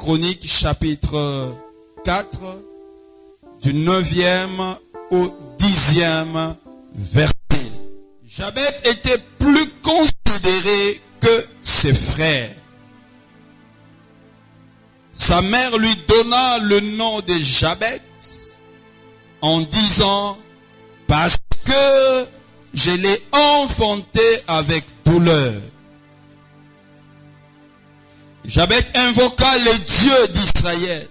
Chroniques chapitre 4 du 9e au 10e verset. Jabez était plus considéré que ses frères. Sa mère lui donna le nom de Jabez en disant « Parce que je l'ai enfanté avec douleur. » Jabez invoqua le Dieu d'Israël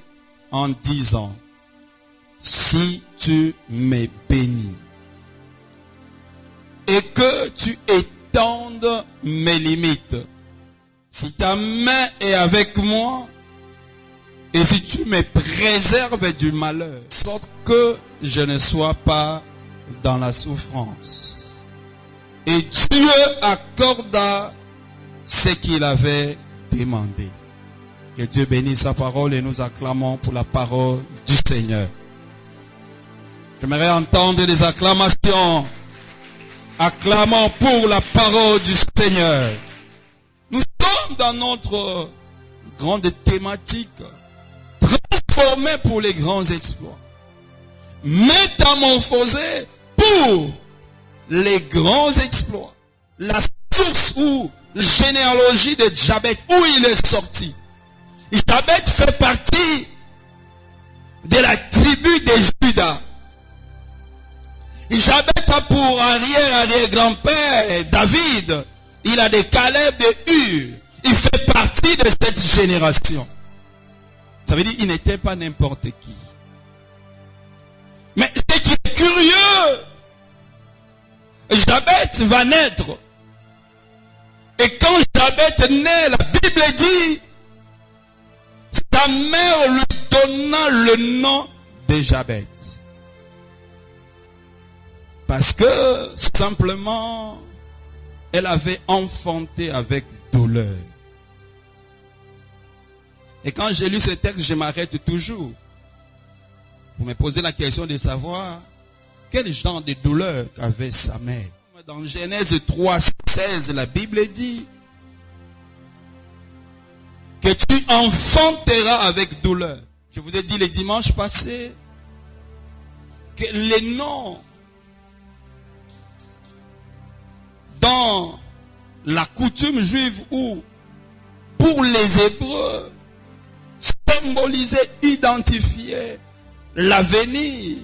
en disant « Si tu me bénis et que tu étendes mes limites, si ta main est avec moi et si tu me préserves du malheur, sorte que je ne sois pas dans la souffrance. » Et Dieu accorda ce qu'il avait demandé. Que Dieu bénisse sa parole et nous acclamons pour la parole du Seigneur. J'aimerais entendre des acclamations. Acclamons pour la parole du Seigneur. Nous sommes dans notre grande thématique. Transformés pour les grands exploits. Métamorphosés pour les grands exploits. La source ou la généalogie de Jabez, où il est sorti. Jabez fait partie de la tribu de Juda. Jabez a pour arrière-grand-père David. Il a des Caleb de Hur. Il fait partie de cette génération. Ça veut dire qu'il n'était pas n'importe qui. Mais ce qui est curieux, Jabez va naître. Et quand Jabez naît, la Bible dit, sa mère lui donna le nom de Jabez. Parce que simplement, elle avait enfanté avec douleur. Et quand j'ai lu ce texte, je m'arrête toujours pour me poser la question de savoir quel genre de douleur qu'avait sa mère. Dans Genèse 3, 16, la Bible dit que tu enfanteras avec douleur. Je vous ai dit le dimanche passé que les noms dans la coutume juive ou pour les Hébreux symbolisaient, identifiaient l'avenir,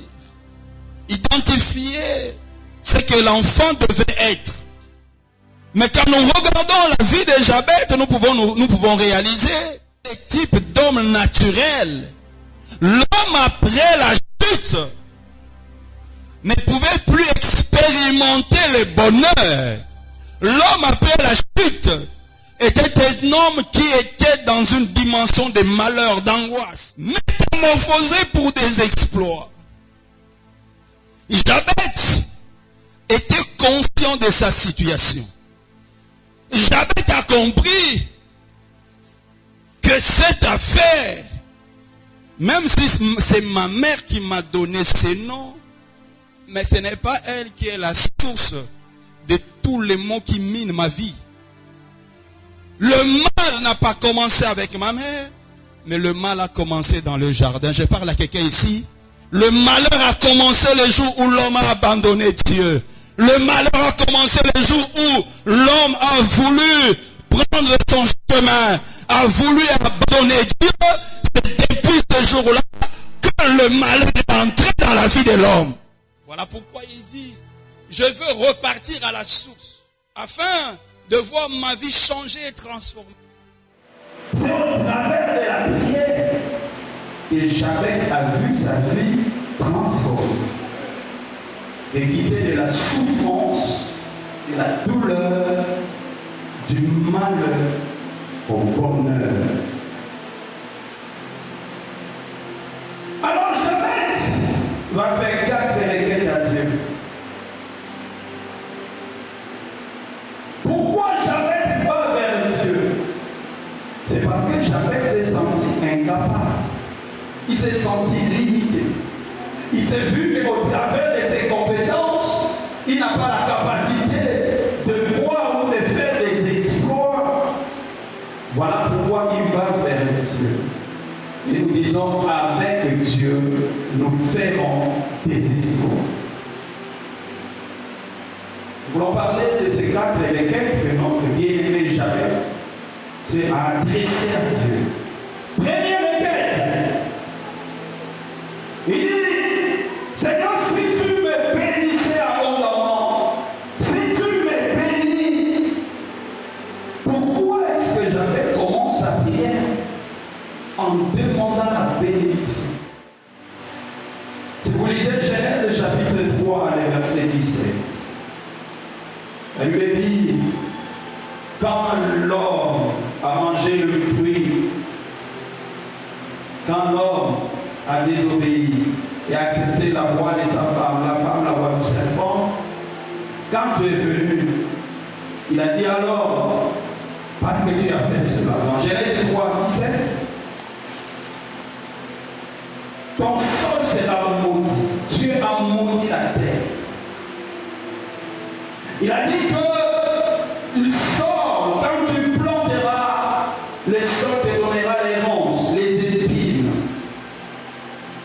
identifiaient ce que l'enfant devait être. Mais quand nous regardons la vie de Jabez, nous pouvons réaliser le type d'homme naturel. L'homme après la chute ne pouvait plus expérimenter le bonheur. L'homme après la chute était un homme qui était dans une dimension de malheur, d'angoisse, métamorphosé pour des exploits. Jabez était conscient de sa situation. Jabez a compris que cette affaire, même si c'est ma mère qui m'a donné ces noms, mais ce n'est pas elle qui est la source de tous les maux qui minent ma vie. Le mal n'a pas commencé avec ma mère, mais le mal a commencé dans le jardin. Je parle à quelqu'un ici. Le malheur a commencé le jour où l'homme a abandonné Dieu. Le malheur a commencé le jour où l'homme a voulu prendre son chemin, a voulu abandonner Dieu. C'est depuis ce jour-là que le malheur est entré dans la vie de l'homme. Voilà pourquoi il dit, je veux repartir à la source, afin de voir ma vie changer et transformer. C'est au travers de la prière que Jabez a vu sa vie transformée. De quitter de la souffrance, de la douleur, du malheur au bonheur. Alors Jabez va faire 4 requêtes à Dieu. Pourquoi Jabez va vers Dieu? C'est parce que Jabez s'est senti incapable. Il s'est senti limité. Il s'est vu qu'au travers de ses compétences, il n'a pas la capacité de voir ou de faire des exploits. Voilà pourquoi il va vers Dieu. disons avec Dieu, nous ferons des exploits. Nous voulons parler de ces 4 requêtes que notre bien-aimé Jabez s'est adressé à Dieu. Première requête, il dit, Seigneur, si tu me bénissais abondamment, si tu me bénis, pourquoi est-ce que Jabez commence sa prière en demandant la bénédiction? Si vous lisez Genèse chapitre 3, le verset 17, elle lui a dit, quand l'homme a mangé le fruit, quand l'homme a désobéi et accepté la voix de sa femme, la femme la voix du serpent, quand tu es venu, il a dit alors, parce que tu as fait cela. Dans Genèse 3, 17, ton sol sera maudit, tu as maudit la terre. Il a dit que le sol, quand tu planteras, le sol te donnera les ronces, les épines.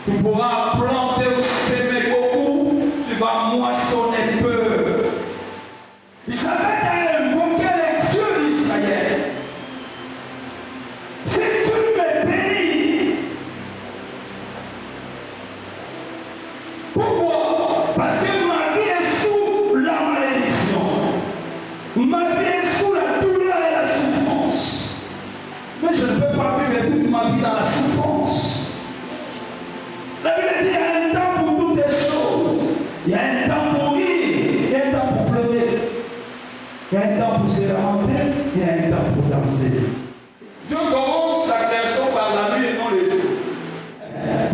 Tu pourras planter ou semer beaucoup, tu vas moissonner peu. J'avais à invoquer les dieux d'Israël. Si tu me bénis, pourquoi? Parce que ma vie est sous la malédiction. Ma vie est sous la douleur et la souffrance. Mais je ne peux pas vivre toute ma vie dans la souffrance. La Bible dit, il y a un temps pour toutes les choses. Il y a un temps pour rire, il y a un temps pour pleurer. Il y a un temps pour se lamenter, il y a un temps pour danser. Dieu commence sa création par la nuit et non le jour.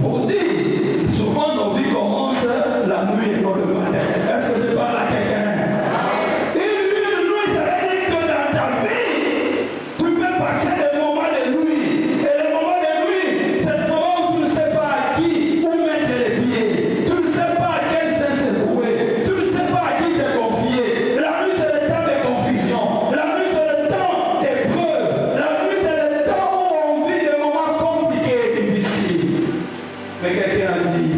Pour dire, souvent nos vies commencent la nuit et non le matin. Est-ce que je parle à quelqu'un? Une nuit, ça veut dire que dans ta vie, tu peux passer des moments de nuit. Et les moments de nuit, c'est le moment où tu ne sais pas à qui où mettre les pieds. Tu ne sais pas à quel sens se vouer. Tu ne sais pas à qui te confier. La nuit, c'est le temps de confusion. La nuit, c'est le temps d'épreuve. La nuit, c'est le temps où on vit des moments compliqués et difficiles. Mais quelqu'un a dit,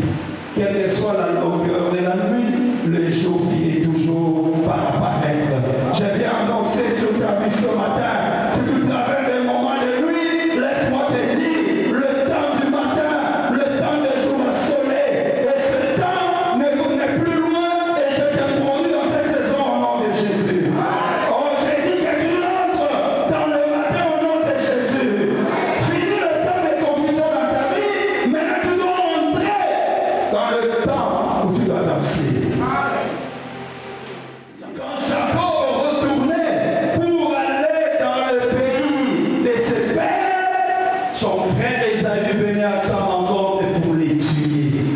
quelle que soit la longueur de la nuit, le jour finit toujours par apparaître. Je viens annoncer sur ta vie ce matin, si tu traverses des moments de nuit, laisse-moi te dire, le temps du matin, le temps des jours a sonné, et ce temps n'est plus loin, et je t'introduis dans cette saison au nom de Jésus. Oh, j'ai dit que tu entres dans le matin au nom de Jésus. Finis le temps de confusion dans ta vie, maintenant tu dois entrer dans le temps où tu dois danser. Quand Jacob retournait pour aller dans le pays de ses pères, son frère Esaü venait à sa rencontre pour les tuer.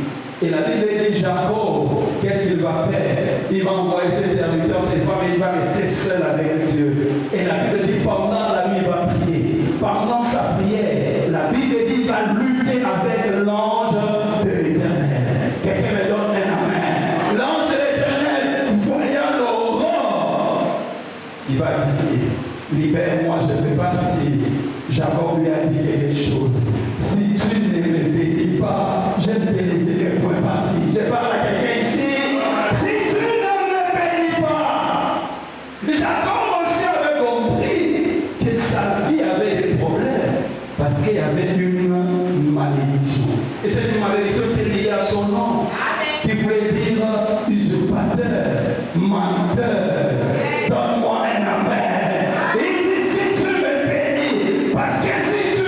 Et la Bible dit, Jacob, qu'est-ce qu'il va faire? Il va envoyer ses serviteurs, ses femmes, et il va rester seul avec Dieu. Et la Bible dit, pendant la nuit, il va prier. Pendant sa prière, la Bible dit, il va lutter avec l'ange de l'Éternel. Quelqu'un me donne un amen. L'ange de l'Éternel, voyant l'aurore, il va dire, libère-moi, je vais partir. Jacob lui a dit quelque chose. Si tu ne me bénis pas, je ne te laisserai point partir. Je parle à quelqu'un ici. Si tu ne me bénis pas, Jacob aussi avait compris que sa vie avait des problèmes parce qu'il y avait une malédiction. Et cette malédiction était liée à son nom, qui voulait dire usurpateur, menteur. Donne-moi un amen. Il dit, si tu me bénis, parce que si tu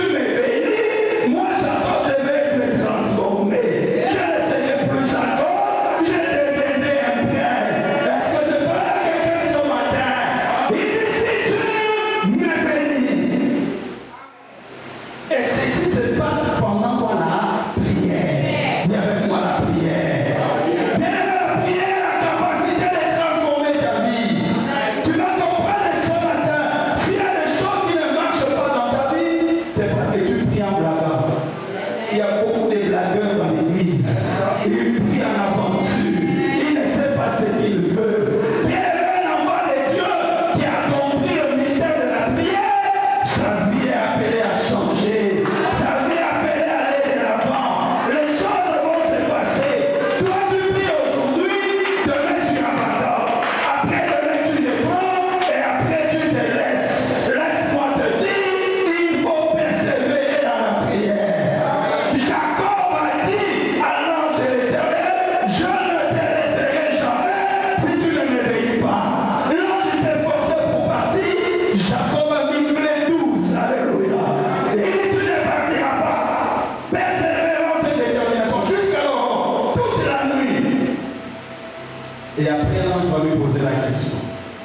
Et après, l'ange va lui poser la question.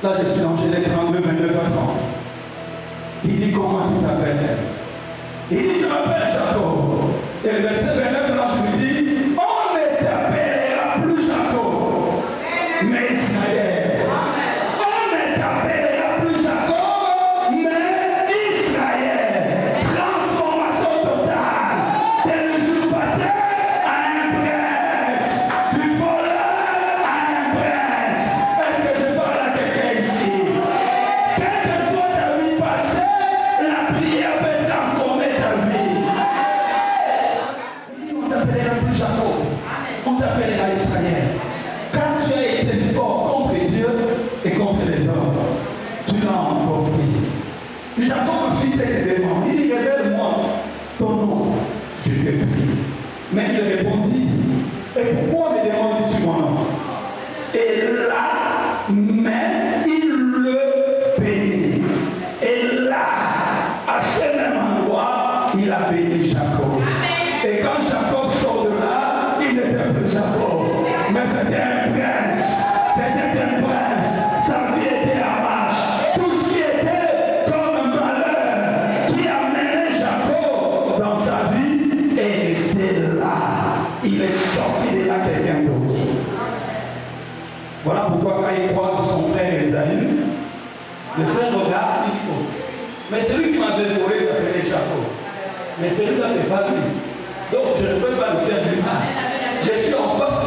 Là, je suis dans Genèse 32, 29 à 30. Il dit, comment tu t'appelles? Il dit, je m'appelle Jacob. Et le verset 29, l'ange lui dit, on ne t'appellera plus Jacob, mais Israël. On ne t'appellera plus Jacob, mais Israël. Transformation totale. T'es usurpateur à un prince. Du voleur à un prince. Est-ce que je parle à quelqu'un ici? Quelle que soit ta vie passée, la prière peut transformer ta vie. On t'appellera plus Jacob, on t'appellera Israël. Quand tu as été fort contre Dieu et contre les hommes, tu l'as emporté. Jacob fit cette demande. Il dit, révèle-moi ton nom, je te prie. Mais il répondit, et pourquoi me demandes-tu mon nom? Et là, mais il le bénit. Et là, à ce même endroit, il a béni Jacob. Et quand Jacob sort de là, il n'était plus Jacob, mais c'était un prince. C'était un prince. Sa vie était à marche. Tout ce qui était comme un malheur qui a mené Jacob dans sa vie est resté là. Il est sorti de là quelqu'un d'autre. Voilà pourquoi quand il croise son frère Esaü, le frère regarde et dit, oh, mais celui qui m'avait volé s'appelait Jacob. Mais celui-là, c'est pas lui. Donc je ne peux pas le faire du mal. Je suis en face